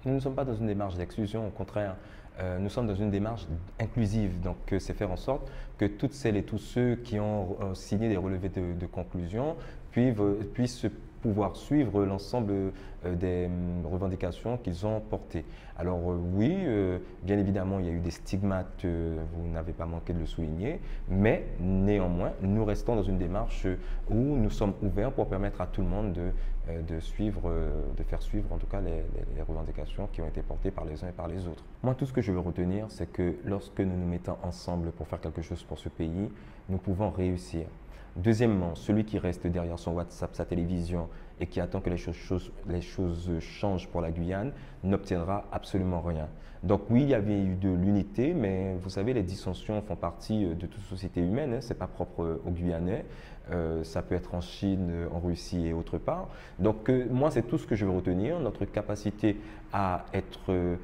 Nous ne sommes pas dans une démarche d'exclusion, au contraire, nous sommes dans une démarche inclusive. Donc, c'est faire en sorte que toutes celles et tous ceux qui ont signé des relevés de conclusion puissent pouvoir suivre l'ensemble des revendications qu'ils ont portées. Alors oui, bien évidemment, il y a eu des stigmates, vous n'avez pas manqué de le souligner, mais néanmoins, nous restons dans une démarche où nous sommes ouverts pour permettre à tout le monde de suivre, de faire suivre en tout cas les revendications qui ont été portées par les uns et par les autres. Moi, tout ce que je veux retenir, c'est que lorsque nous nous mettons ensemble pour faire quelque chose pour ce pays, nous pouvons réussir. Deuxièmement, celui qui reste derrière son WhatsApp, sa télévision et qui attend que les choses changent pour la Guyane n'obtiendra absolument rien. Donc oui, il y avait eu de l'unité, mais vous savez, les dissensions font partie de toute société humaine, hein, ce n'est pas propre aux Guyanais, ça peut être en Chine, en Russie et autre part. Donc moi, c'est tout ce que je veux retenir, notre capacité à être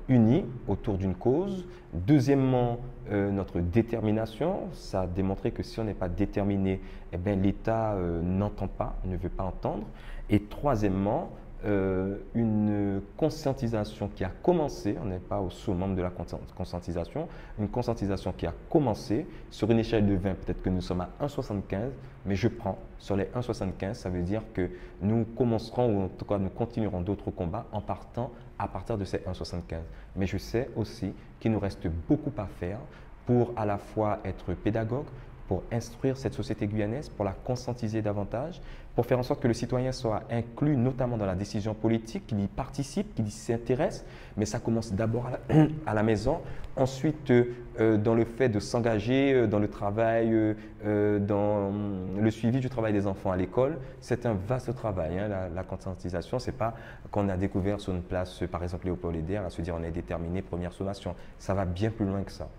unis autour d'une cause. Deuxièmement, notre détermination. Ça a démontré que si on n'est pas déterminé, eh bien, l'État n'entend pas, ne veut pas entendre. Et troisièmement, une conscientisation qui a commencé, on n'est pas au summum de la conscientisation, une conscientisation qui a commencé sur une échelle de 20, peut-être que nous sommes à 1,75, mais je prends sur les 1,75, ça veut dire que nous commencerons, ou en tout cas nous continuerons d'autres combats en partant à partir de ces 1,75. Mais je sais aussi qu'il nous reste beaucoup à faire pour à la fois être pédagogue, pour instruire cette société guyanaise, pour la conscientiser davantage, pour faire en sorte que le citoyen soit inclus notamment dans la décision politique, qu'il y participe, qu'il y s'intéresse, mais ça commence d'abord à la maison, ensuite dans le fait de s'engager dans le travail, dans le suivi du travail des enfants à l'école. C'est un vaste travail, hein, la conscientisation. Ce n'est pas qu'on a découvert sur une place, par exemple Léopold Édère, à se dire on est déterminé, première sommation. Ça va bien plus loin que ça.